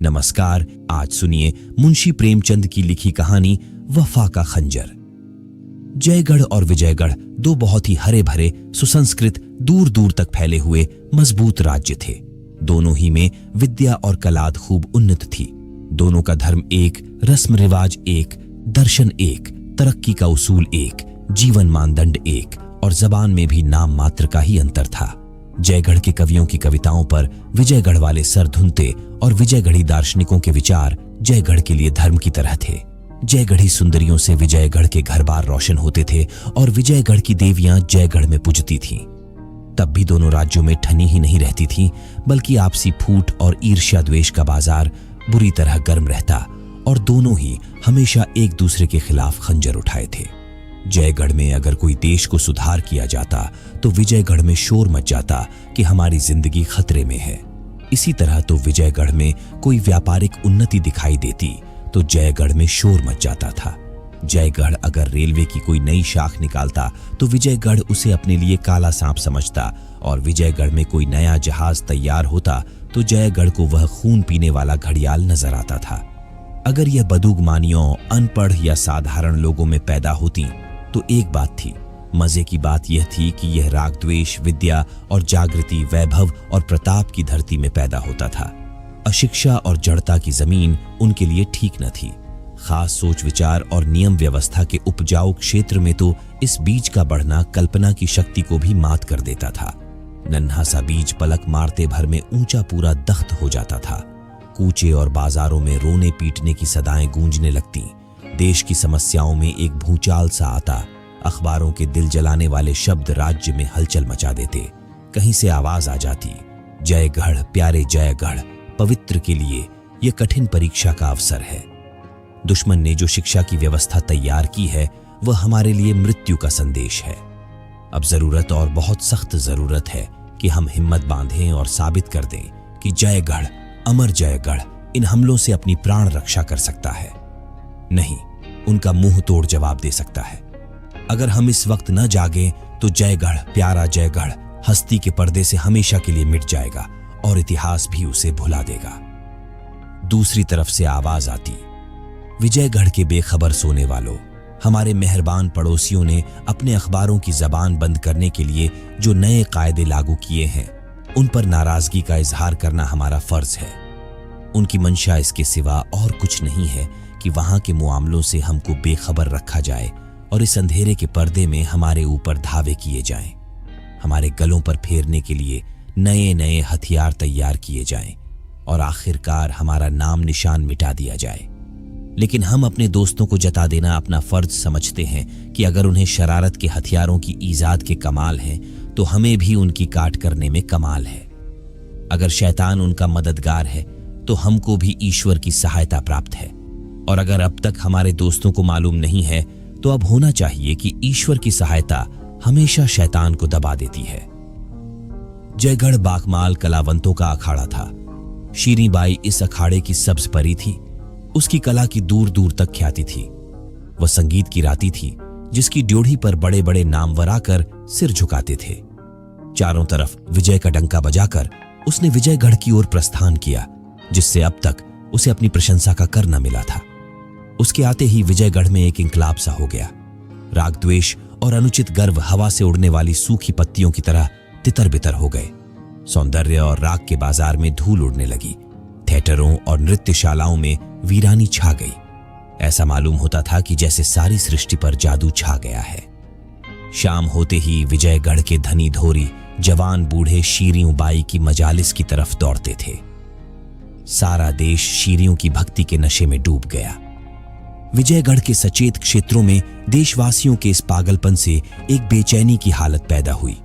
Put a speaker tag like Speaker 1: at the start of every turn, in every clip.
Speaker 1: नमस्कार, आज सुनिए मुंशी प्रेमचंद की लिखी कहानी वफा का खंजर। जयगढ़ और विजयगढ़ दो बहुत ही हरे भरे, सुसंस्कृत, दूर दूर तक फैले हुए मजबूत राज्य थे। दोनों ही में विद्या और कलाद खूब उन्नत थी। दोनों का धर्म एक, रस्म रिवाज एक, दर्शन एक, तरक्की का उसूल एक, जीवन मानदंड एक और जबान में भी नाम मात्र का ही अंतर था। जयगढ़ के कवियों की कविताओं पर विजयगढ़ वाले सर धुनते और विजयगढ़ी दार्शनिकों के विचार जयगढ़ के लिए धर्म की तरह थे। जयगढ़ी सुंदरियों से विजयगढ़ के घर बार रोशन होते थे और विजयगढ़ की देवियां जयगढ़ में पूजती थीं। तब भी दोनों राज्यों में ठनी ही नहीं रहती थीं, बल्कि आपसी फूट और ईर्ष्या द्वेष का बाजार बुरी तरह गर्म रहता और दोनों ही हमेशा एक दूसरे के खिलाफ खंजर उठाए थे। जयगढ़ में अगर कोई देश को सुधार किया जाता तो विजयगढ़ में शोर मच जाता कि हमारी जिंदगी खतरे में है। इसी तरह तो विजयगढ़ में कोई व्यापारिक उन्नति दिखाई देती तो जयगढ़ में शोर मच जाता था। जयगढ़ अगर रेलवे की कोई नई शाख निकालता तो विजयगढ़ उसे अपने लिए काला सांप समझता और विजयगढ़ में कोई नया जहाज तैयार होता तो जयगढ़ को वह खून पीने वाला घड़ियाल नजर आता था। अगर यह बदुगमानियों, अनपढ़ या साधारण लोगों में पैदा होती तो एक बात थी। मजे की बात यह थी कि यह राग द्वेष, विद्या और जागृति, वैभव और प्रताप की धरती में पैदा होता था। अशिक्षा और जड़ता की जमीन उनके लिए ठीक न थी। खास सोच विचार और नियम व्यवस्था के उपजाऊ क्षेत्र में तो इस बीज का बढ़ना कल्पना की शक्ति को भी मात कर देता था। नन्हा सा बीज पलक मारते भर में ऊंचा पूरा दख्त हो जाता था। कूचे और बाजारों में रोने पीटने की सदाएं गूंजने लगती। देश की समस्याओं में एक भूचाल सा आता। अखबारों के दिल जलाने वाले शब्द राज्य में हलचल मचा देते। कहीं से आवाज आ जाती, जयगढ़, प्यारे जयगढ़, पवित्र के लिए यह कठिन परीक्षा का अवसर है। दुश्मन ने जो शिक्षा की व्यवस्था तैयार की है वह हमारे लिए मृत्यु का संदेश है। अब जरूरत और बहुत सख्त जरूरत है कि हम हिम्मत बांधें और साबित कर दें कि जयगढ़, अमर जयगढ़ इन हमलों से अपनी प्राण रक्षा कर सकता है। नहीं, उनका मुंह तोड़ जवाब दे सकता है। अगर हम इस वक्त न जागें तो जयगढ़, प्यारा जयगढ़ हस्ती के पर्दे से हमेशा के लिए मिट जाएगा और इतिहास भी उसे भुला देगा। दूसरी तरफ से आवाज आती, विजयगढ़ के बेखबर सोने वालों, हमारे मेहरबान पड़ोसियों ने अपने अखबारों की जबान बंद करने के लिए जो नए कायदे लागू किए हैं उन पर नाराजगी का इजहार करना हमारा फर्ज है। उनकी मंशा इसके सिवा और कुछ नहीं है कि वहां के मुआमलों से हमको बेखबर रखा जाए और इस अंधेरे के पर्दे में हमारे ऊपर धावे किए जाएं। हमारे गलों पर फेरने के लिए नए नए हथियार तैयार किए जाएं और आखिरकार हमारा नाम निशान मिटा दिया जाए। लेकिन हम अपने दोस्तों को जता देना अपना फर्ज समझते हैं कि अगर उन्हें शरारत के हथियारों की ईजाद के कमाल है तो हमें भी उनकी काट करने में कमाल है। अगर शैतान उनका मददगार है तो हमको भी ईश्वर की सहायता प्राप्त है। और अगर अब तक हमारे दोस्तों को मालूम नहीं है तो अब होना चाहिए कि ईश्वर की सहायता हमेशा शैतान को दबा देती है। जयगढ़ बाकमाल कलावंतों का अखाड़ा था। शीरीबाई इस अखाड़े की सब्ज परी थी। उसकी कला की दूर दूर तक ख्याति थी। वह संगीत की राती थी जिसकी ड्योढ़ी पर बड़े बड़े नामवर आकर सिर झुकाते थे। चारों तरफ विजय का डंका बजाकर उसने विजयगढ़ की ओर प्रस्थान किया, जिससे अब तक उसे अपनी प्रशंसा का कर न मिला था। उसके आते ही विजयगढ़ में एक इंकलाब सा हो गया। राग द्वेष और अनुचित गर्व हवा से उड़ने वाली सूखी पत्तियों की तरह तितर बितर हो गए। सौंदर्य और राग के बाजार में धूल उड़ने लगी। थिएटरों और नृत्यशालाओं में वीरानी छा गई। ऐसा मालूम होता था कि जैसे सारी सृष्टि पर जादू छा गया है। शाम होते ही विजयगढ़ के धनी धोरी, जवान बूढ़े शीरियों बाई की मजालिस की तरफ दौड़ते थे। सारा देश शीरियों की भक्ति के नशे में डूब गया। विजयगढ़ के सचेत क्षेत्रों में देशवासियों के इस पागलपन से एक बेचैनी की हालत पैदा हुई।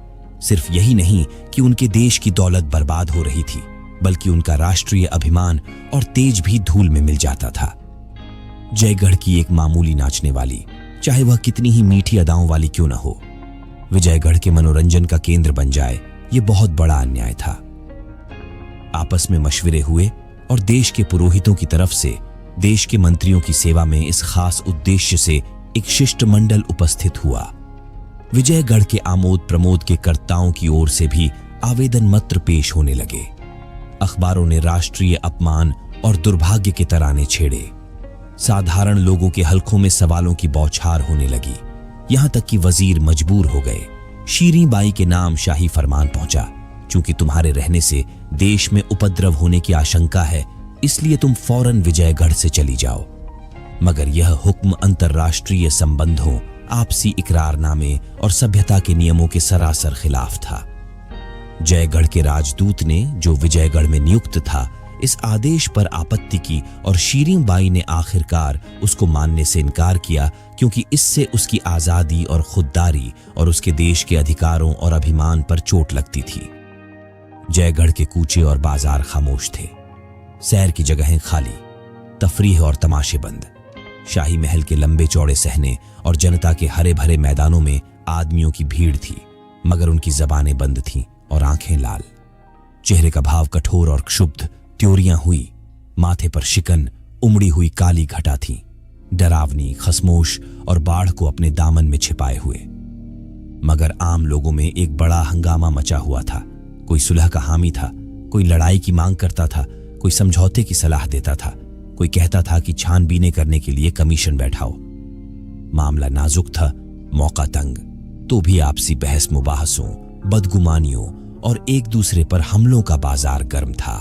Speaker 1: सिर्फ यही नहीं कि उनके देश की दौलत बर्बाद हो रही थी, बल्कि उनका राष्ट्रीय अभिमान और तेज भी धूल में मिल जाता था। जयगढ़ की एक मामूली नाचने वाली, चाहे वह कितनी ही मीठी अदाओं वाली क्यों न हो, विजयगढ़ के मनोरंजन का केंद्र बन जाए, ये बहुत बड़ा अन्याय था। आपस में मशवरे हुए और देश के पुरोहितों की तरफ से देश के मंत्रियों की सेवा में इस खास उद्देश्य से एक शिष्टमंडल उपस्थित हुआ। विजयगढ़ के आमोद प्रमोद के कर्ताओं की ओर से भी आवेदन पत्र पेश होने लगे। अखबारों ने राष्ट्रीय अपमान और दुर्भाग्य के तराने छेड़े। साधारण लोगों के हलकों में सवालों की बौछार होने लगी, यहां तक कि वजीर मजबूर हो गए। शीरीं बाई के नाम शाही फरमान पहुंचा, चूंकि तुम्हारे रहने से देश में उपद्रव होने की आशंका है, इसलिए तुम फौरन विजयगढ़ से चली जाओ। मगर यह हुक्म अंतर्राष्ट्रीय संबंधों, आपसी इकरारनामे और सभ्यता के नियमों के सरासर खिलाफ था। जयगढ़ के राजदूत ने, जो विजयगढ़ में नियुक्त था, इस आदेश पर आपत्ति की और शीरीं बाई ने आखिरकार उसको मानने से इनकार किया, क्योंकि इससे उसकी आजादी और खुददारी और उसके देश के अधिकारों और अभिमान पर चोट लगती थी। जयगढ़ के कूचे और बाजार खामोश थे, सैर की जगहें खाली, तफरीह और तमाशे बंद। शाही महल के लंबे चौड़े सहने और जनता के हरे भरे मैदानों में आदमियों की भीड़ थी, मगर उनकी जबानें बंद थीं और आंखें लाल। चेहरे का भाव कठोर और क्षुब्ध, त्योरियां हुई, माथे पर शिकन, उमड़ी हुई काली घटा थी, डरावनी, खसमोश और बाढ़ को अपने दामन में छिपाए हुए। मगर आम लोगों में एक बड़ा हंगामा मचा हुआ था। कोई सुलह का हामी था, कोई लड़ाई की मांग करता था, कोई समझौते की सलाह देता था, कोई कहता था कि छानबीने करने के लिए कमीशन बैठाओ। मामला नाजुक था, मौका तंग, तो भी आपसी बहस मुबाहसों, बदगुमानियों और एक दूसरे पर हमलों का बाजार गर्म था।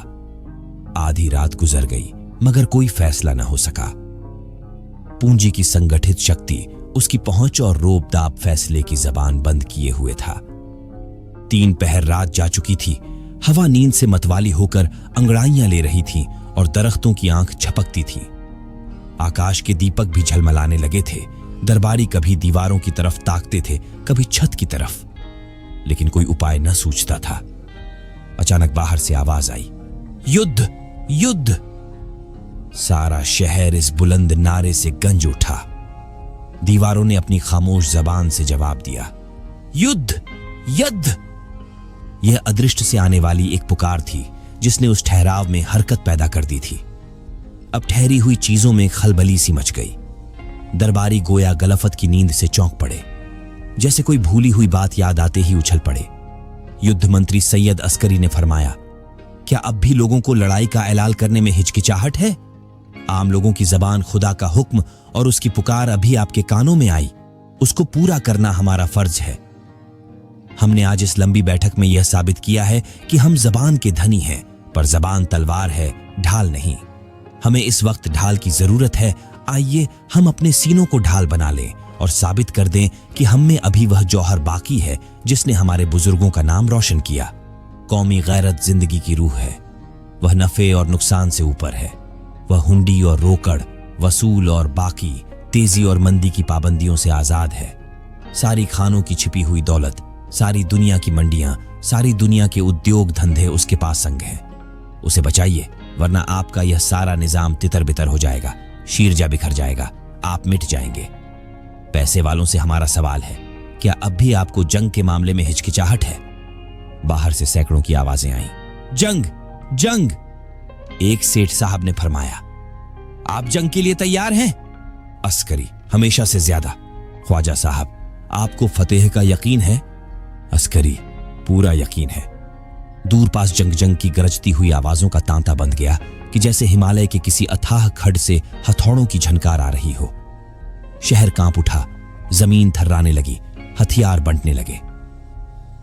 Speaker 1: आधी रात गुजर गई, मगर कोई फैसला न हो सका। पूंजी की संगठित शक्ति उसकी पहुंच और रोब-दाब फैसले की जबान बंद किए हुए था। 3 पहर रात जा चुकी थी। हवा नींद से मतवाली होकर अंगड़ाइयां ले रही थी और दरख्तों की आंख झपकती थी। आकाश के दीपक भी झलमलाने लगे थे। दरबारी कभी दीवारों की तरफ ताकते थे, कभी छत की तरफ, लेकिन कोई उपाय न सूझता था। अचानक बाहर से आवाज आई, युद्ध, युद्ध! सारा शहर इस बुलंद नारे से गंज उठा। दीवारों ने अपनी खामोश जबान से जवाब दिया, युद्ध, युद्ध! यह अदृष्ट से आने वाली एक पुकार थी, जिसने उस ठहराव में हरकत पैदा कर दी थी। अब ठहरी हुई चीजों में खलबली सी मच गई। दरबारी गोया गलफत की नींद से चौंक पड़े, जैसे कोई भूली हुई बात याद आते ही उछल पड़े। युद्ध मंत्री सैयद अस्करी ने फरमाया, क्या अब भी लोगों को लड़ाई का ऐलान करने में हिचकिचाहट है? आम लोगों की जबान खुदा का हुक्म और उसकी पुकार अभी आपके कानों में आई, उसको पूरा करना हमारा फर्ज है। हमने आज इस लंबी बैठक में यह साबित किया है कि हम जबान के धनी हैं, पर जबान तलवार है, ढाल नहीं। हमें इस वक्त ढाल की जरूरत है। आइए हम अपने सीनों को ढाल बना लें और साबित कर दें कि हम में अभी वह जौहर बाकी है जिसने हमारे बुजुर्गों का नाम रोशन किया। कौमी गैरत जिंदगी की रूह है। वह नफे और नुकसान से ऊपर है। वह हुंडी और रोकड़, वसूल और बाकी, तेजी और मंदी की पाबंदियों से आजाद है। सारी खानों की छिपी हुई दौलत, सारी दुनिया की मंडियां, सारी दुनिया के उद्योग धंधे उसके पास संग हैं। उसे बचाइए, वरना आपका यह सारा निजाम तितर बितर हो जाएगा, शीरजा बिखर जाएगा, आप मिट जाएंगे। पैसे वालों से हमारा सवाल है, क्या अब भी आपको जंग के मामले में हिचकिचाहट है? बाहर से सैकड़ों की आवाजें आईं, जंग, जंग! एक सेठ साहब ने फरमाया, आप जंग के लिए तैयार हैं? अस्करी, हमेशा से ज्यादा। ख्वाजा साहब, आपको फतेह का यकीन है? अस्करी, पूरा यकीन है। दूर पास जंग जंग की गरजती हुई आवाजों का तांता बंध गया कि जैसे हिमालय के किसी अथाह खड्ड से हथौड़ों की झनकार आ रही हो। शहर कांप उठा, जमीन थर्राने लगी, हथियार बंटने लगे।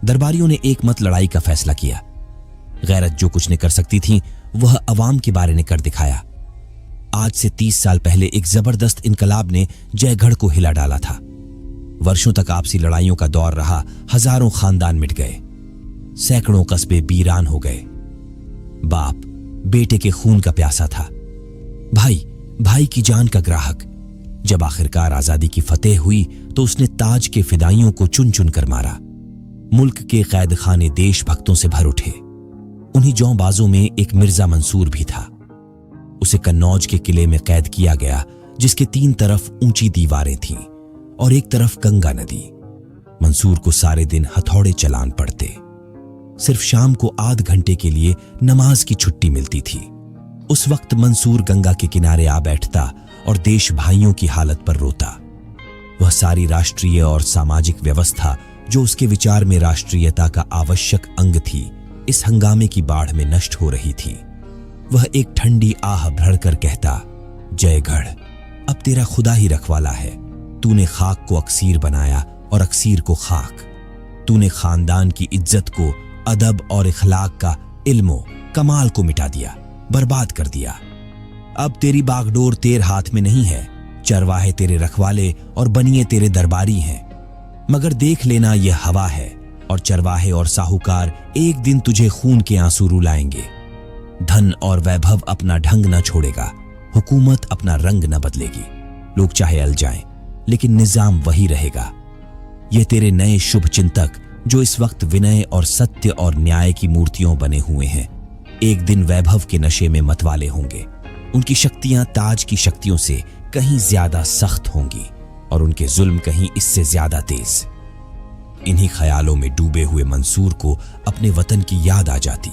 Speaker 1: दरबारियों ने एक मत लड़ाई का फैसला किया। गैरत जो कुछ ने कर सकती थी, वह अवाम के बारे ने कर दिखाया। आज से 30 साल पहले एक जबरदस्त इनकलाब ने जयगढ़ को हिला डाला था। वर्षों तक आपसी लड़ाइयों का दौर रहा। हजारों खानदान मिट गए, सैकड़ों कस्बे वीरान हो गए। बाप बेटे के खून का प्यासा था, भाई भाई की जान का ग्राहक। जब आखिरकार आजादी की फतेह हुई तो उसने ताज के फिदाइयों को चुन चुन कर मारा। मुल्क के कैद खाने देशभक्तों से भर उठे। उन्हीं जौंबाजों में एक मिर्जा मंसूर भी था। उसे कन्नौज के किले में कैद किया गया, जिसके 3 तरफ ऊंची दीवारें थीं और एक तरफ गंगा नदी। मंसूर को सारे दिन हथौड़े चलान पड़ते। सिर्फ शाम को आध घंटे के लिए नमाज की छुट्टी मिलती थी। उस वक्त मंसूर गंगा के किनारे आ बैठता और देश भाइयों की हालत पर रोता। वह सारी राष्ट्रीय और सामाजिक व्यवस्था जो उसके विचार में राष्ट्रीयता का आवश्यक अंग थी, इस हंगामे की बाढ़ में नष्ट हो रही थी। वह एक ठंडी आह भरकर कहता, जयगढ़, अब तेरा खुदा ही रखवाला है। तूने खाक को अक्सीर बनाया और अक्सीर को खाक। तूने खानदान की इज्जत को, अदब और इखलाक का इल्मो कमाल को मिटा दिया, बर्बाद कर दिया। अब तेरी बागडोर तेरे हाथ में नहीं है, चरवाहे तेरे रखवाले और बनिए तेरे दरबारी हैं। मगर देख लेना, यह हवा है और चरवाहे और साहूकार एक दिन तुझे खून के आंसू रुलाएंगे। धन और वैभव अपना ढंग न छोड़ेगा, हुकूमत अपना रंग न बदलेगी। लोग चाहे अल जाएं, लेकिन निजाम वही रहेगा। ये तेरे नए शुभ चिंतक जो इस वक्त विनय और सत्य और न्याय की मूर्तियों बने हुए हैं, एक दिन वैभव के नशे में मतवाले होंगे। उनकी शक्तियां ताज की शक्तियों से कहीं ज्यादा सख्त होंगी और उनके जुल्म कहीं इससे ज्यादा तेज। इन्हीं ख्यालों में डूबे हुए मंसूर को अपने वतन की याद आ जाती।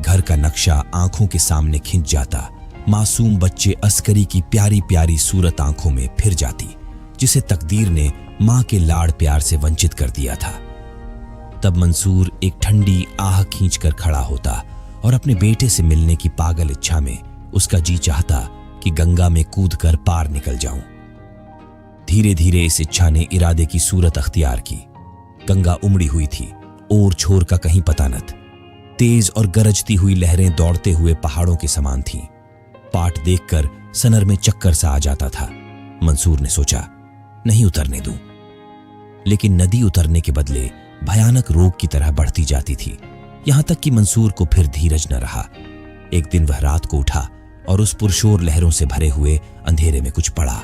Speaker 1: घर का नक्शा आंखों के सामने खिंच जाता। मासूम बच्चे अस्करी की प्यारी प्यारी सूरत आंखों में फिर जाती, जिसे तकदीर ने मां के लाड़ प्यार से वंचित कर दिया था। तब मंसूर एक ठंडी आह खींचकर खड़ा होता और अपने बेटे से मिलने की पागल इच्छा में उसका जी चाहता कि गंगा में कूदकर पार निकल जाऊं। धीरे धीरे इस इच्छा ने इरादे की सूरत अख्तियार की। गंगा उमड़ी हुई थी, ओर छोर का कहीं पता न था। तेज और गरजती हुई लहरें दौड़ते हुए पहाड़ों के समान थीं। पाट देखकर सनर में चक्कर सा आ जाता था। मंसूर ने सोचा, नहीं उतरने दूं। लेकिन नदी उतरने के बदले भयानक रोग की तरह बढ़ती जाती थी, यहां तक कि मंसूर को फिर धीरज न रहा। एक दिन वह रात को उठा और उस पुरशोर लहरों से भरे हुए अंधेरे में कुछ पड़ा।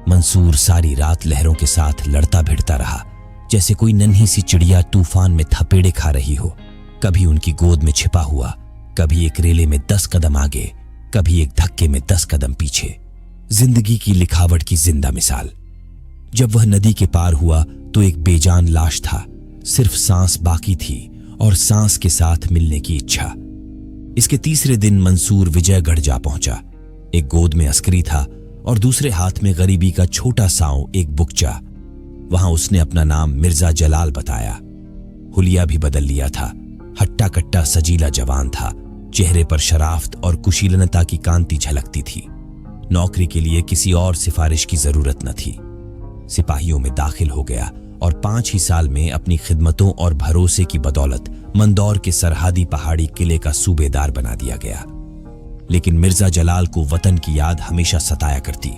Speaker 1: मंसूर सारी रात लहरों के साथ लड़ता भिड़ता रहा, जैसे कोई नन्ही सी चिड़िया तूफान में थपेड़े खा रही हो। कभी उनकी गोद में छिपा हुआ, कभी एक रेले में 10 कदम आगे, कभी एक धक्के में 10 कदम पीछे। जिंदगी की लिखावट की जिंदा मिसाल। जब वह नदी के पार हुआ तो एक बेजान लाश था। सिर्फ सांस बाकी थी और सांस के साथ मिलने की इच्छा। इसके तीसरे दिन मंसूर विजयगढ़ जा पहुंचा। एक गोद में अस्करी था और दूसरे हाथ में गरीबी का छोटा सांव, एक बुकचा। वहां उसने अपना नाम मिर्जा जलाल बताया। हुलिया भी बदल लिया था। हट्टा कट्टा सजीला जवान था। चेहरे पर शराफत और कुशीलनता की कांति झलकती थी। नौकरी के लिए किसी और सिफारिश की जरूरत न थी। सिपाहियों में दाखिल हो गया और 5 ही साल में अपनी खिदमतों और भरोसे की बदौलत मंदौर के सरहदी पहाड़ी किले का सूबेदार बना दिया गया। लेकिन मिर्जा जलाल को वतन की याद हमेशा सताया करती।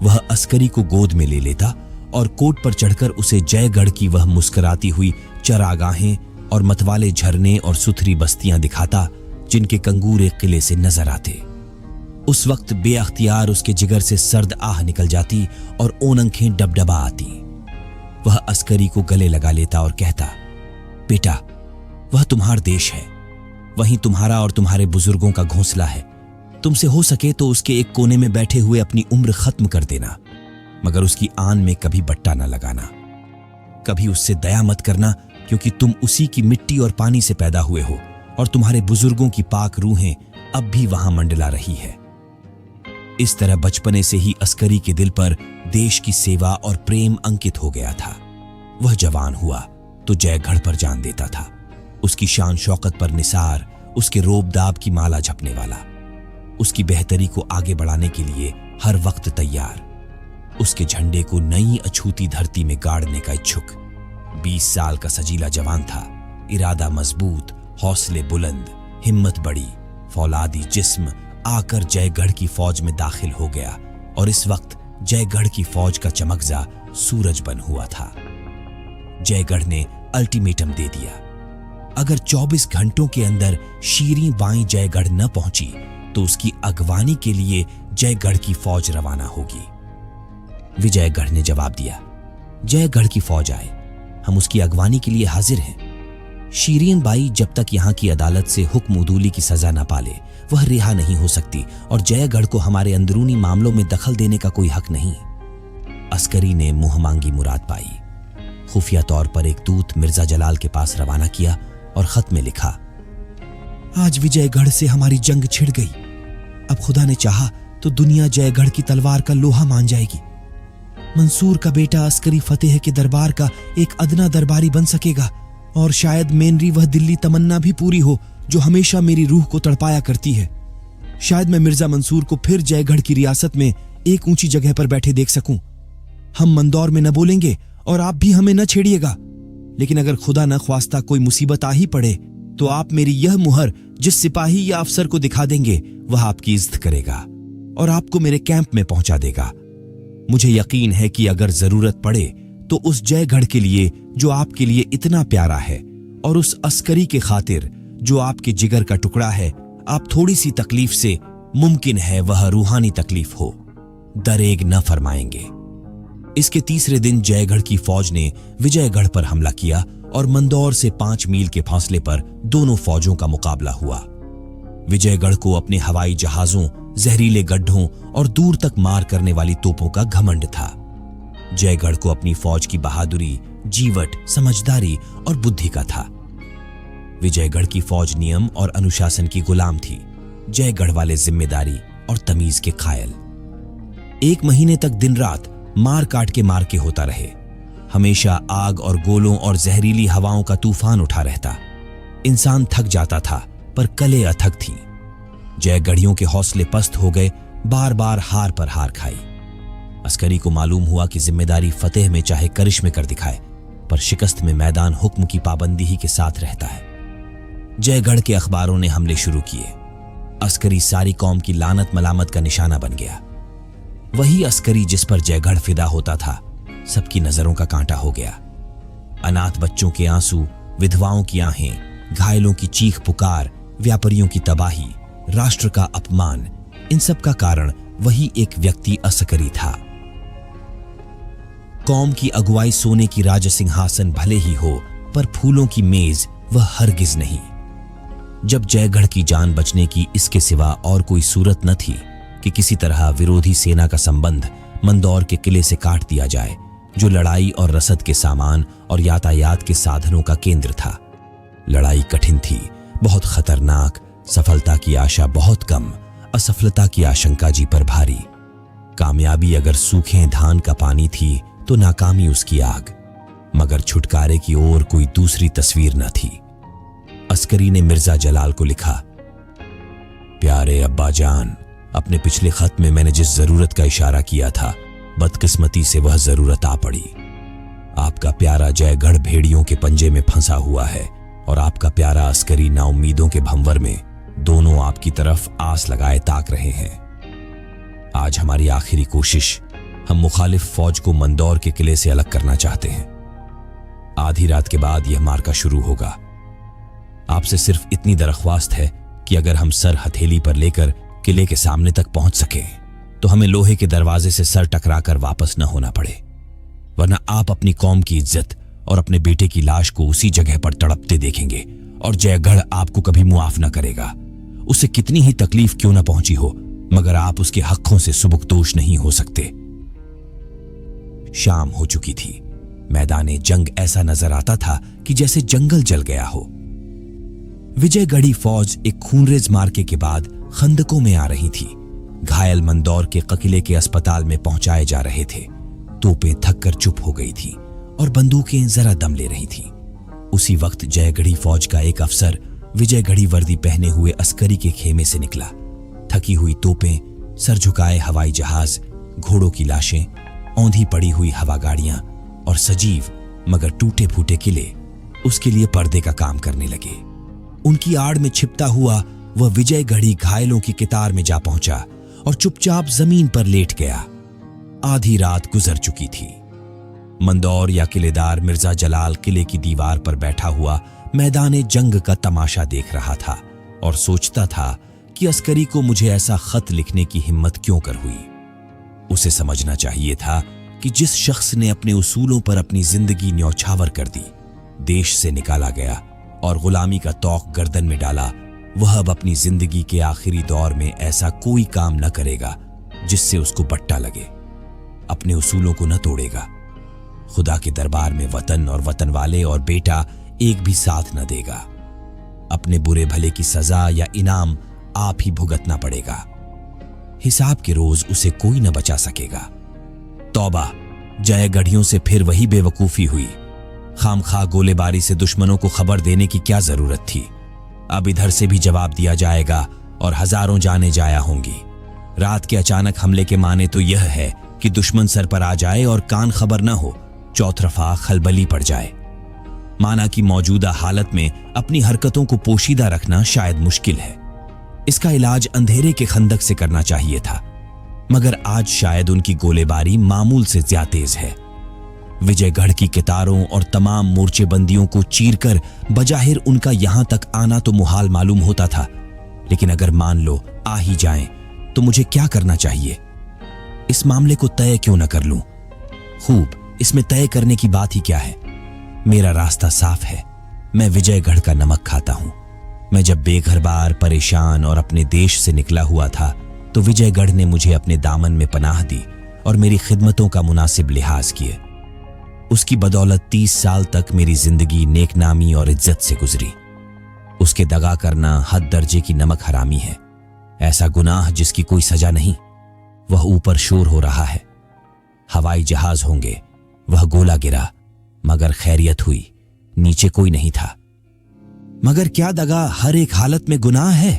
Speaker 1: वह अस्करी को गोद में ले लेता और कोट पर चढ़कर उसे जयगढ़ की वह मुस्कुराती हुई चरागाहें और मतवाले झरने और सुथरी बस्तियां दिखाता, जिनके कंगूर एक किले से नजर आते। उस वक्त बेअख्तियार उसके जिगर से सर्द आह निकल जाती और ओनंखें डबडबा आती। वह अस्करी को गले लगा लेता और कहता, बेटा, वह तुम्हारा देश है, वहीं तुम्हारा और तुम्हारे बुजुर्गों का घोंसला है। तुमसे हो सके तो उसके एक कोने में बैठे हुए अपनी उम्र खत्म कर देना, मगर उसकी आन में कभी बट्टा न लगाना। कभी उससे दया मत करना, क्योंकि तुम उसी की मिट्टी और पानी से पैदा हुए हो और तुम्हारे बुजुर्गों की पाक रूहें अब भी वहां मंडला रही है। इस तरह बचपने से ही अस्करी के दिल पर देश की सेवा और प्रेम अंकित हो गया था। वह जवान हुआ तो जयगढ़ पर जान देता था। उसकी शान शौकत पर निसार, उसके रोब-दाब की माला झपने वाला, उसकी बेहतरी को आगे बढ़ाने के लिए हर वक्त तैयार, उसके झंडे को नई अछूती धरती में गाड़ने का इच्छुक। 20 साल का सजीला जवान था। इरादा मजबूत, हौसले बुलंद, हिम्मत बड़ी, फौलादी जिस्म आकर जयगढ़ की फौज में दाखिल हो गया और इस वक्त जयगढ़ की फौज का चमकजा सूरज बन हुआ था। जयगढ़ ने अल्टीमेटम दे दिया, अगर 24 घंटों के अंदर शीरी बाई जयगढ़ न पहुंची तो उसकी अगवानी के लिए जयगढ़ की फौज रवाना होगी। विजयगढ़ ने जवाब दिया, जयगढ़ की फौज आए, हम उसकी अगवानी के लिए हाजिर हैं। शीरीन बाई जब तक यहां की अदालत से हुक्म उदूली की सजा न पाले, वह रिहा नहीं हो सकती और जयगढ़ को हमारे अंदरूनी मामलों में दखल देने का कोई हक नहीं। अस्करी ने मुंह मांगी मुराद पाई। खुफिया तौर पर एक दूत मिर्जा जलाल के पास रवाना किया और खत में लिखा, आज विजयगढ़ से हमारी जंग छिड़ गई। अब खुदा ने चाहा तो दुनिया जयगढ़ की तलवार का लोहा मान जाएगी। मंसूर का बेटा अस्करी फतेह के दरबार का एक अदना दरबारी बन सकेगा और शायद मेनरी वह दिल्ली तमन्ना भी पूरी हो
Speaker 2: जो हमेशा मेरी रूह को तड़पाया करती है। शायद मैं मिर्जा मंसूर को फिर जयगढ़ की रियासत में एक ऊंची जगह पर बैठे देख सकूं। हम मंदौर में न बोलेंगे और आप भी हमें न छेड़िएगा, लेकिन अगर खुदा न ख्वास्ता कोई मुसीबत आ ही पड़े तो आप मेरी यह मुहर जिस सिपाही या अफसर को दिखा देंगे वह आपकी इज्जत करेगा और आपको मेरे कैंप में पहुंचा देगा। मुझे यकीन है कि अगर जरूरत पड़े तो उस जयगढ़ के लिए जो आपके लिए इतना प्यारा है और उस अस्करी के खातिर जो आपके जिगर का टुकड़ा है, आप थोड़ी सी तकलीफ से मुमकिन है वह रूहानी तकलीफ हो, दरेग न फरमाएंगे। इसके तीसरे दिन जयगढ़ की फौज ने विजयगढ़ पर हमला किया और मंदौर से 5 मील के फासले पर दोनों फौजों का मुकाबला हुआ। विजयगढ़ को अपने हवाई जहाजों, जहरीले गड्ढों और दूर तक मार करने वाली तोपों का घमंड था। जयगढ़ को अपनी फौज की बहादुरी, जीवट, समझदारी और बुद्धि का था। विजयगढ़ की फौज नियम और अनुशासन की गुलाम थी, जयगढ़ वाले जिम्मेदारी और तमीज के कायल। 1 महीने तक दिन रात मार काट के मार के होता रहे। हमेशा आग और गोलों और जहरीली हवाओं का तूफान उठा रहता। इंसान थक जाता था पर कले अथक थीं। जयगढ़ियों के हौसले पस्त हो गए, बार बार हार पर हार खाई। अस्करी को मालूम हुआ कि जिम्मेदारी फतेह में चाहे करिश्मे कर दिखाए, पर शिकस्त में मैदान हुक्म की पाबंदी ही के साथ रहता है। जयगढ़ के अखबारों ने हमले शुरू किए। अस्करी सारी कौम की लानत मलामत का निशाना बन गया। वही अस्करी जिस पर जयगढ़ फिदा होता था, सबकी नजरों का कांटा हो गया। अनाथ बच्चों के आंसू, विधवाओं की आहें, घायलों की चीख पुकार, व्यापारियों की तबाही, राष्ट्र का अपमान, इन सब का कारण वही एक व्यक्ति अस्करी था। कौम की अगुवाई सोने की राज सिंहासन भले ही हो, पर फूलों की मेज वह हरगिज नहीं। जब जयगढ़ की जान बचने की इसके सिवा और कोई सूरत न थी कि किसी तरह विरोधी सेना का संबंध मंदौर के किले से काट दिया जाए, जो लड़ाई और रसद के सामान और यातायात के साधनों का केंद्र था। लड़ाई कठिन थी, बहुत खतरनाक, सफलता की आशा बहुत कम, असफलता की आशंका जी पर भारी। कामयाबी अगर सूखे धान का पानी थी तो नाकामी उसकी आग, मगर छुटकारे की ओर कोई दूसरी तस्वीर न थी। अस्करी ने मिर्जा जलाल को लिखा, प्यारे अब्बा जान, अपने पिछले खत में मैंने जिस जरूरत का इशारा किया था, बदकिस्मती से वह जरूरत आ पड़ी। आपका प्यारा जयगढ़ भेड़ियों के पंजे में फंसा हुआ है और आपका प्यारा अस्करी नाउम्मीदों के भंवर में, दोनों आपकी तरफ आस लगाए ताक रहे हैं। आज हमारी आखिरी कोशिश, हम मुखालिफ फौज को मंदौर के किले से अलग करना चाहते हैं। आधी रात के बाद यह मार्का शुरू होगा। आपसे सिर्फ इतनी दरख्वास्त है कि अगर हम सर हथेली पर लेकर किले के सामने तक पहुंच सके तो हमें लोहे के दरवाजे से सर टकराकर वापस न होना पड़े, वरना आप अपनी कौम की इज्जत और अपने बेटे की लाश को उसी जगह पर तड़पते देखेंगे और जयगढ़ आपको कभी मुआफ न करेगा। उसे कितनी ही तकलीफ क्यों न पहुंची हो, मगर आप उसके हकों से सुबुकदोश नहीं हो सकते। शाम हो चुकी थी। मैदाने जंग ऐसा नजर आता था कि जैसे जंगल जल गया हो। विजयगढ़ी फौज एक खूनरेज मार्के के बाद खंदकों में आ रही थी। घायल मंदौर के किले के अस्पताल में पहुंचाए जा रहे थे। तोपें थककर चुप हो गई थी और बंदूकें जरा दम ले रही थीं। उसी वक्त जयगढ़ी फौज का एक अफसर विजयगढ़ी वर्दी पहने हुए अस्करी के खेमे से निकला। थकी हुई तोपें, सर झुकाए हवाई जहाज, घोड़ों की लाशें, औंधी पड़ी हुई हवा गाड़ियां और सजीव मगर टूटे फूटे किले उसके लिए पर्दे का काम करने लगे। उनकी आड़ में छिपता हुआ वह विजयगढ़ी घायलों की कतार में जा पहुंचा और चुपचाप जमीन पर लेट गया। आधी रात गुजर चुकी थी। मंदौर या किलेदार मिर्जा जलाल किले की दीवार पर बैठा हुआ मैदाने जंग का तमाशा देख रहा था और सोचता था कि अस्करी को मुझे ऐसा खत लिखने की हिम्मत क्यों कर हुई। उसे समझना चाहिए था कि जिस शख्स ने अपने उसूलों पर अपनी जिंदगी न्यौछावर कर दी, देश से निकाला गया और गुलामी का तौक गर्दन में डाला, वह अब अपनी जिंदगी के आखिरी दौर में ऐसा कोई काम न करेगा जिससे उसको बट्टा लगे। अपने उसूलों को न तोड़ेगा। खुदा के दरबार में वतन और वतन वाले और बेटा एक भी साथ न देगा। अपने बुरे भले की सजा या इनाम आप ही भुगतना पड़ेगा। हिसाब के रोज उसे कोई न बचा सकेगा। तौबा, जयगढ़ियों से फिर वही बेवकूफी हुई। खामखा गोलेबारी से दुश्मनों को खबर देने की क्या जरूरत थी।
Speaker 1: अब इधर से भी जवाब दिया जाएगा और हजारों जाने जाया होंगी। रात के अचानक हमले के माने तो यह है कि दुश्मन सर पर आ जाए और कान खबर न हो, चौतरफा खलबली पड़ जाए। माना कि मौजूदा हालत में अपनी हरकतों को पोशीदा रखना शायद मुश्किल है। इसका इलाज अंधेरे के खंदक से करना चाहिए था, मगर आज शायद उनकी गोलेबारी मामूल से ज्यादा तेज है। विजयगढ़ की कितारों और तमाम मोर्चेबंदियों को चीरकर बजाहिर उनका यहां तक आना तो मुहाल मालूम होता था, लेकिन अगर मान लो आ ही जाएं, तो मुझे क्या करना चाहिए? इस मामले को तय क्यों न कर लूं? खूब, इसमें तय करने की बात ही क्या है? मेरा रास्ता साफ है। मैं विजयगढ़ का नमक खाता हूं। मैं जब बेघरबार, परेशान और अपने देश से निकला हुआ था, तो विजयगढ़ ने मुझे अपने दामन में पनाह दी और मेरी खिदमतों का मुनासिब लिहाज किए। उसकी बदौलत 30 साल तक मेरी जिंदगी नेकनामी और इज्जत से गुजरी। उसके दगा करना हद दर्जे की नमक हरामी है, ऐसा गुनाह जिसकी कोई सजा नहीं। वह ऊपर शोर हो रहा है, हवाई जहाज होंगे, वह गोला गिरा, मगर खैरियत हुई, नीचे कोई नहीं था। मगर क्या दगा हर एक हालत में गुनाह है?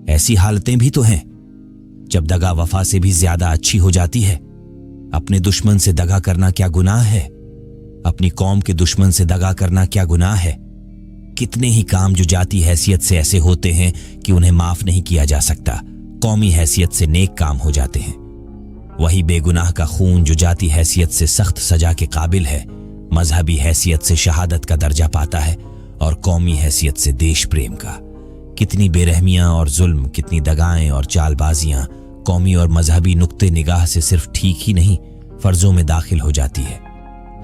Speaker 1: ऐसी हालतें भी तो हैं जब दगा वफा से भी ज्यादा अच्छी हो जाती है। अपने दुश्मन से दगा करना क्या गुनाह है? अपनी कौम के दुश्मन से दगा करना क्या गुनाह है? कितने ही काम जो जाती हैसियत से ऐसे होते हैं कि उन्हें माफ नहीं किया जा सकता, कौमी हैसियत से नेक काम हो जाते हैं। वही बेगुनाह का खून जो जाती हैसियत से सख्त सजा के काबिल है, मजहबी हैसियत से शहादत का दर्जा पाता है और कौमी हैसियत से देश प्रेम का। कितनी बेरहमियां और जुल्म, कितनी दगाएं और चालबाजियां कौमी और मजहबी नुक्ते निगाह से सिर्फ ठीक ही नहीं, फर्जों में दाखिल हो जाती है।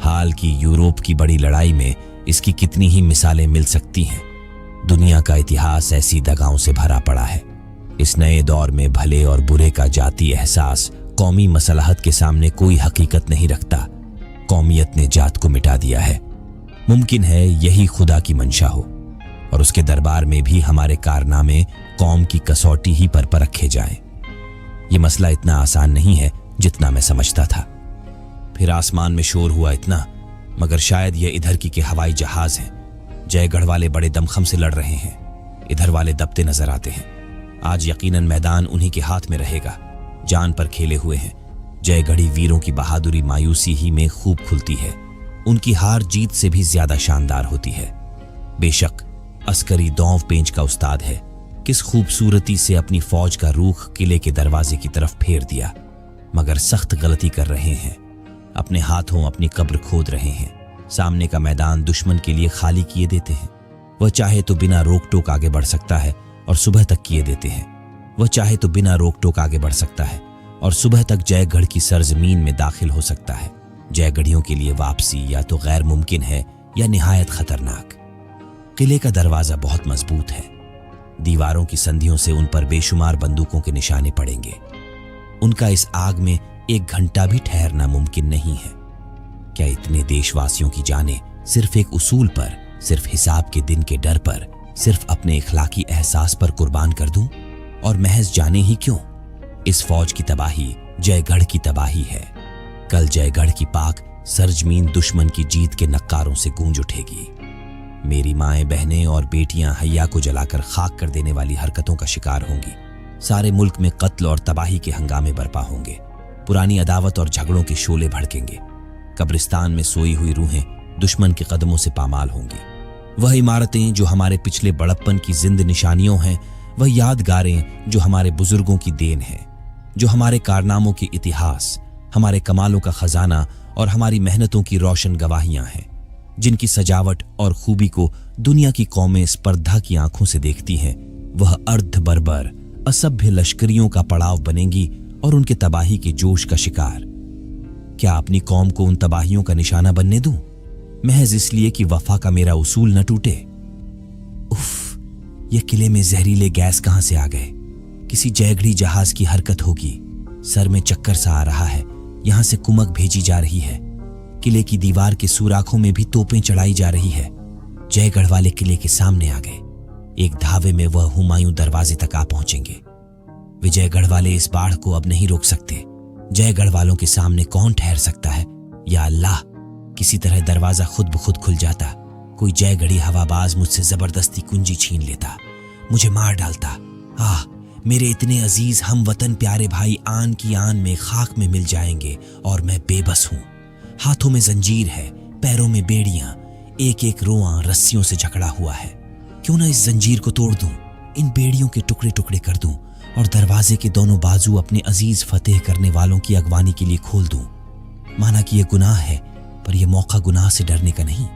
Speaker 1: हाल की यूरोप की बड़ी लड़ाई में इसकी कितनी ही मिसालें मिल सकती हैं। दुनिया का इतिहास ऐसी दगाओं से भरा पड़ा है। इस नए दौर में भले और बुरे का जाती एहसास कौमी मसलहत के सामने कोई हकीकत नहीं रखता। कौमियत ने जात को मिटा दिया है। मुमकिन है यही खुदा की मंशा हो और उसके दरबार में भी हमारे कारनामे कौम की कसौटी ही पर परखे जाएं। ये मसला इतना आसान नहीं है जितना मैं समझता था। फिर आसमान में शोर हुआ इतना, मगर शायद ये इधर की के हवाई जहाज हैं। जयगढ़ वाले बड़े दमखम से लड़ रहे हैं, इधर वाले दबते नजर आते हैं। आज यकीनन मैदान उन्हीं के हाथ में रहेगा। जान पर खेले हुए हैं। जयगढ़ी वीरों की बहादुरी मायूसी ही में खूब खुलती है, उनकी हार जीत से भी ज्यादा शानदार होती है। बेशक अस्करी दौव पेंच का उस्ताद है, किस खूबसूरती से अपनी फौज का रूख किले के दरवाजे की तरफ फेर दिया, मगर सख्त गलती कर रहे हैं। अपने हाथों अपनी कब्र खोद रहे हैं। सामने का मैदान दुश्मन के लिए खाली किए देते हैं। वह चाहे तो बिना रोक टोक आगे बढ़ सकता है और सुबह तक किए देते हैं। वह चाहे तो बिना रोक टोक आगे बढ़ सकता है और सुबह तक जयगढ़ की सरजमीन में दाखिल हो सकता है। जयगढ़ियों के लिए वापसी या तो गैर मुमकिन है या निहायत खतरनाक। किले का दरवाजा बहुत मजबूत है। दीवारों की संधियों से उन पर बेशुमार बंदूकों के निशाने पड़ेंगे। उनका इस आग में 1 घंटा भी ठहरना मुमकिन नहीं है। क्या इतने देशवासियों की जानें सिर्फ एक उसूल पर, सिर्फ हिसाब के दिन के डर पर, सिर्फ अपने इखलाकी एहसास पर कुर्बान कर दूं? और महज जाने ही क्यों, इस फौज की तबाही जयगढ़ की तबाही है। कल जयगढ़ की पाक सरजमीन दुश्मन की जीत के नक्कारों से गूंज उठेगी। मेरी माएं, बहनें और बेटियां हैया को जलाकर खाक कर देने वाली हरकतों का शिकार होंगी। सारे मुल्क में कत्ल और तबाही के हंगामे बरपा होंगे। पुरानी अदावत और झगड़ों के शोले भड़केंगे। कब्रिस्तान में सोई हुई रूहें दुश्मन के कदमों से पामाल होंगी। वह इमारतें जो हमारे पिछले बड़प्पन की जिंद निशानियों हैं, वह यादगारें जो हमारे बुजुर्गों की देन है, जो हमारे कारनामों के इतिहास, हमारे कमालों का खजाना और हमारी मेहनतों की रोशन गवाहियां हैं, जिनकी सजावट और खूबी को दुनिया की कौमें स्पर्धा की आंखों से देखती हैं, वह अर्ध बर्बर असभ्य लश्करियों का पड़ाव बनेंगी और उनके तबाही के जोश का शिकार। क्या अपनी कौम को उन तबाहियों का निशाना बनने दूं, महज इसलिए कि वफा का मेरा उसूल न टूटे? उफ, ये किले में जहरीले गैस कहां से आ गए? किसी जयगढ़ी जहाज की हरकत होगी। सर में चक्कर सा आ रहा है। यहां से कुमक भेजी जा रही है। किले की दीवार के सुराखों में भी तोपें चढ़ाई जा रही है। जयगढ़ वाले किले के सामने आ गए। एक धावे में वह हुमायूं दरवाजे तक आ पहुंचेंगे। विजयगढ़ वाले इस बाढ़ को अब नहीं रोक सकते। जयगढ़ वालों के सामने कौन ठहर सकता है? या अल्लाह, किसी तरह दरवाजा खुद ब खुद खुल जाता, कोई जयगढ़ी हवाबाज मुझसे जबरदस्ती कुंजी छीन लेता, मुझे मार डालता। आह, मेरे इतने अजीज हम वतन प्यारे भाई आन की आन में खाक में मिल जाएंगे और मैं बेबस हूं। हाथों में जंजीर है, पैरों में बेड़ियां, एक एक रोआं रस्सियों से जकड़ा हुआ है। क्यों ना इस जंजीर को तोड़ दूं, इन बेड़ियों के टुकड़े टुकड़े कर दूं और दरवाजे के दोनों बाजू अपने अजीज फतेह करने वालों की अगवानी के लिए खोल दूं। माना कि यह गुनाह है, पर यह मौका गुनाह से डरने का नहीं।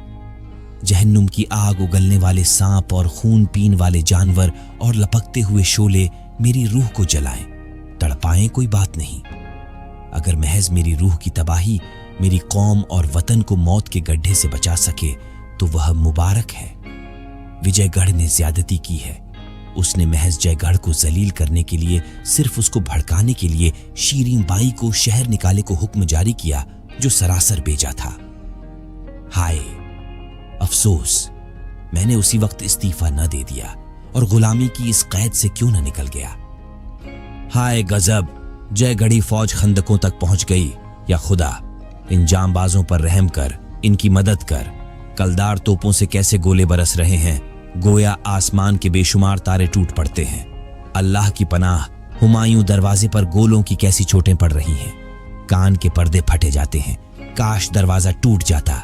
Speaker 1: जहन्नुम की आग उगलने वाले सांप और खून पीन वाले जानवर और लपकते हुए शोले मेरी रूह को जलाएं, तड़पाएं, कोई बात नहीं। अगर महज मेरी रूह की तबाही मेरी कौम और वतन को मौत के गड्ढे से बचा सके तो वह मुबारक है। विजयगढ़ ने ज्यादती की है। उसने महज जयगढ़ को जलील करने के लिए, सिर्फ उसको भड़काने के लिए शीरीं बाई को शहर निकाले को हुक्म जारी किया, जो सरासर बेजा था। हाय अफसोस, मैंने उसी वक्त इस्तीफा न दे दिया और गुलामी की इस कैद से क्यों न निकल गया। हाय गजब, जयगढ़ी फौज खंदकों तक पहुंच गई। या खुदा, इन जांबाजों पर रहम कर, इनकी मदद कर। कलदार तोपों से कैसे गोले बरस रहे हैं, गोया आसमान के बेशुमार तारे टूट पड़ते हैं। अल्लाह की पनाह, हुमायूं दरवाजे पर गोलों की कैसी चोटें पड़ रही हैं। कान के पर्दे फटे जाते हैं, काश दरवाजा टूट जाता।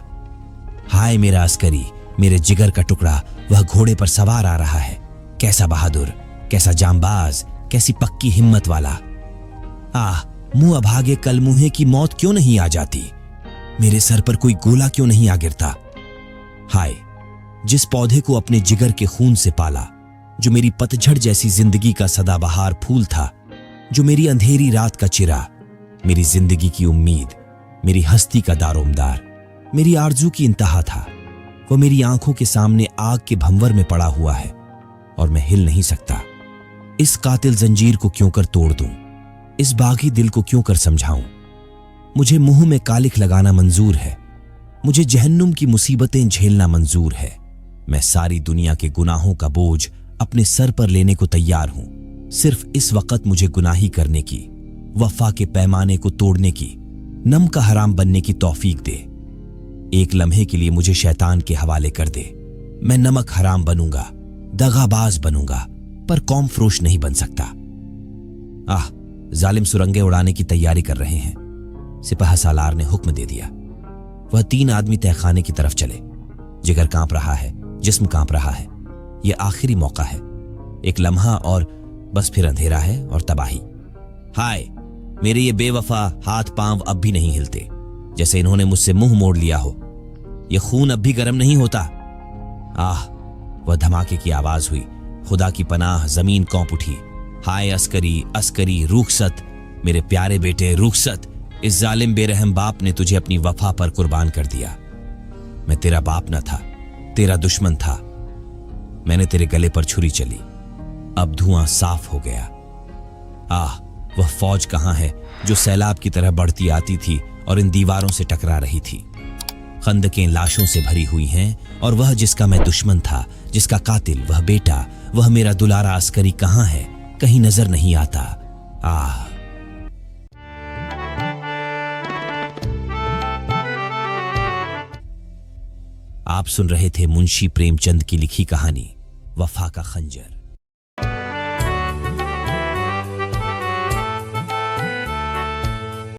Speaker 1: हाय मेरा अस्करी, मेरे जिगर का टुकड़ा, वह घोड़े पर सवार आ रहा है। कैसा बहादुर, कैसा जांबाज, कैसी पक्की हिम्मत वाला। आह, मुंह अभागे कलमुहे की मौत क्यों नहीं आ जाती। मेरे सर पर कोई गोला क्यों नहीं आ गिरता। हाय, जिस पौधे को अपने जिगर के खून से पाला, जो मेरी पतझड़ जैसी जिंदगी का सदाबहार फूल था, जो मेरी अंधेरी रात का चिरा, मेरी जिंदगी की उम्मीद, मेरी हस्ती का दारोमदार, मेरी आरजू की इंतहा था, वह मेरी आंखों के सामने आग के भंवर में पड़ा हुआ है और मैं हिल नहीं सकता। इस कातिल जंजीर को क्यों कर तोड़ दूं, इस बागी दिल को क्यों कर समझाऊं। मुझे मुंह में कालिख लगाना मंजूर है, मुझे जहन्नुम की मुसीबतें झेलना मंजूर है। मैं सारी दुनिया के गुनाहों का बोझ अपने सर पर लेने को तैयार हूं। सिर्फ इस वक्त मुझे गुनाही करने की, वफा के पैमाने को तोड़ने की, नम का हराम बनने की तौफीक दे। एक लम्हे के लिए मुझे शैतान के हवाले कर दे। मैं नमक हराम बनूंगा, दगाबाज बनूंगा, पर कौम फरोश नहीं बन सकता। आह, जालिम सुरंगें उड़ाने की तैयारी कर रहे हैं। सिपाह सालार ने हुक्म दे दिया। वह 3 आदमी तहखाने की तरफ चले। जिगर कांप रहा है, जिस्म कांप रहा है। यह आखिरी मौका है, एक लम्हा और बस फिर अंधेरा है और तबाही। हाय, मेरे ये बेवफा हाथ पांव अब भी नहीं हिलते, जैसे इन्होंने मुझसे मुंह मोड़ लिया हो। यह खून अब भी गर्म नहीं होता। आह, वह धमाके की आवाज हुई। खुदा की पनाह, जमीन कौंप उठी। हाय अस्करी, अस्करी, रुखसत, मेरे प्यारे बेटे रुखसत। इस जालिम बेरहम बाप ने तुझे अपनी वफा पर कुर्बान कर दिया। मैं तेरा बाप न था, तेरा दुश्मन था। मैंने तेरे गले पर छुरी चली, अब धुआं साफ हो गया। आह, वह फौज कहां है जो सैलाब की तरह बढ़ती आती थी और इन दीवारों से टकरा रही थी। खंदकें लाशों से भरी हुई हैं और वह जिसका मैं दुश्मन था, जिसका कातिल, वह बेटा, वह मेरा दुलारा अस्करी कहां है, कहीं नजर नहीं आता। आह, आप सुन रहे थे मुंशी प्रेमचंद की लिखी कहानी वफा का खंजर।